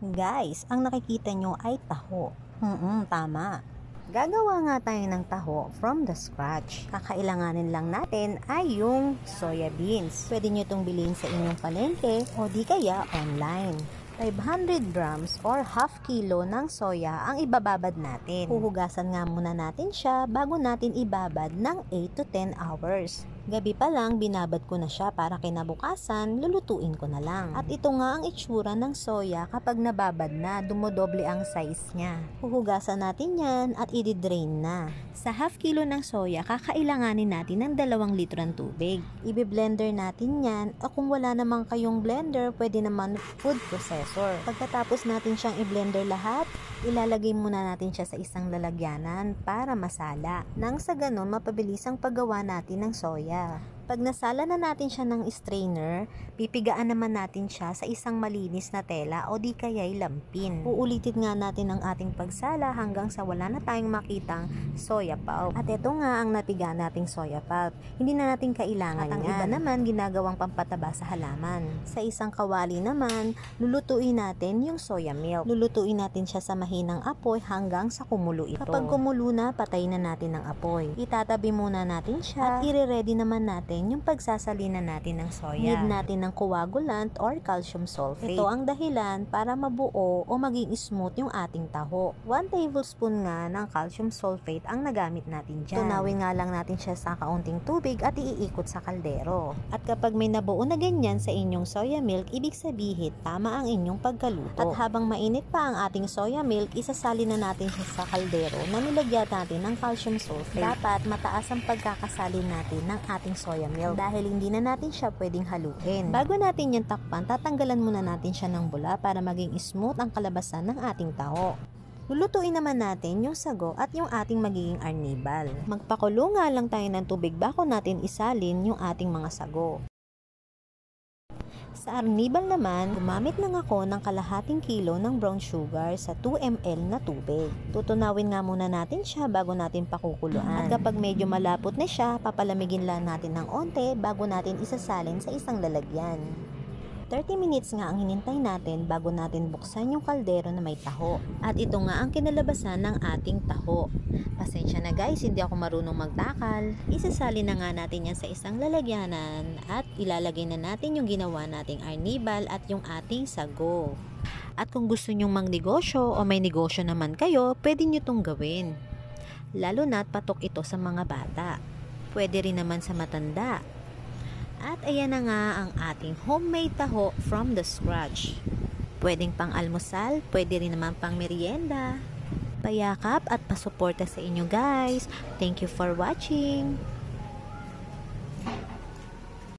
Guys, ang nakikita nyo ay taho. Tama. Gagawa nga tayo ng taho from the scratch. Kakailanganin lang natin ay yung soya beans. Pwede nyo itong bilhin sa inyong palengke o di kaya online. 500 grams or half kilo ng soya ang ibababad natin. Huhugasan nga muna natin siya bago natin ibabad ng 8 to 10 hours. Gabi pa lang, binabad ko na siya para kinabukasan, lulutuin ko na lang. At ito nga ang itsura ng soya kapag nababad na, dumodoble ang size niya. Huhugasan natin yan at i-drain na. Sa half kilo ng soya, kakailanganin natin ng 2 litro ng tubig. I-blender natin yan, o kung wala namang kayong blender, pwede naman food processor. Pagkatapos natin siyang i-blender lahat, ilalagay muna natin siya sa isang lalagyanan para masala. Nang sa ganon, mapabilis ang paggawa natin ng soya. Pag nasala na natin siya ng strainer, pipigaan naman natin siya sa isang malinis na tela o di kaya'y lampin. Uulitin nga natin ang ating pagsala hanggang sa wala na tayong makitang soya pulp. At ito nga ang napiga nating soya pulp. Hindi na natin kailangan yan. At ang iba naman ginagawang pampataba sa halaman. Sa isang kawali naman, lulutuin natin yung soya milk. Lulutuin natin siya sa mahinang apoy hanggang sa kumulo ito. Kapag kumulo na, patay na natin ang apoy. Itatabi muna natin siya at i-ready naman natin yung pagsasalina natin ng soya. Need natin ng coagulant or calcium sulfate. Ito ang dahilan para mabuo o maging smooth yung ating taho. 1 tablespoon nga ng calcium sulfate ang nagamit natin dyan. Tunawin nga lang natin siya sa kaunting tubig at iikot sa kaldero. At kapag may nabuo na ganyan sa inyong soya milk, ibig sabihin tama ang inyong pagkaluto. At habang mainit pa ang ating soya milk, isasalin na natin siya sa kaldero na nilagyan natin ng calcium sulfate. Dapat mataas ang pagkakasalin natin ng ating soya milk dahil hindi na natin siya pwedeng haluin. Bago natin yung takpan, tatanggalan muna natin siya ng bula para maging smooth ang kalabasan ng ating taho. Lulutuin naman natin yung sago at yung ating magiging arnibal. Magpakulo nga lang tayo ng tubig bago natin isalin yung ating mga sago. Sa arnibal naman, gumamit lang ako ng kalahating kilo ng brown sugar sa 2 ml na tubig. Tutunawin nga muna natin siya bago natin pakukuluan. At kapag medyo malapot na siya, papalamigin lang natin ng onte bago natin isasalin sa isang lalagyan. 30 minutes nga ang hinintay natin bago natin buksan yung kaldero na may taho. At ito nga ang kinalabasan ng ating taho. Pasensya na guys, hindi ako marunong magtakal. Isasali na nga natin yan sa isang lalagyanan at ilalagay na natin yung ginawa nating arnibal at yung ating sago. At kung gusto nyong magnegosyo o may negosyo naman kayo, pwede nyo itong gawin. Lalo na't patok ito sa mga bata. Pwede rin naman sa matanda. At ayan na nga ang ating homemade taho from the scratch. Pwedeng pang almusal, pwede rin naman pang merienda. Payakap at pasuporta sa inyo guys. Thank you for watching.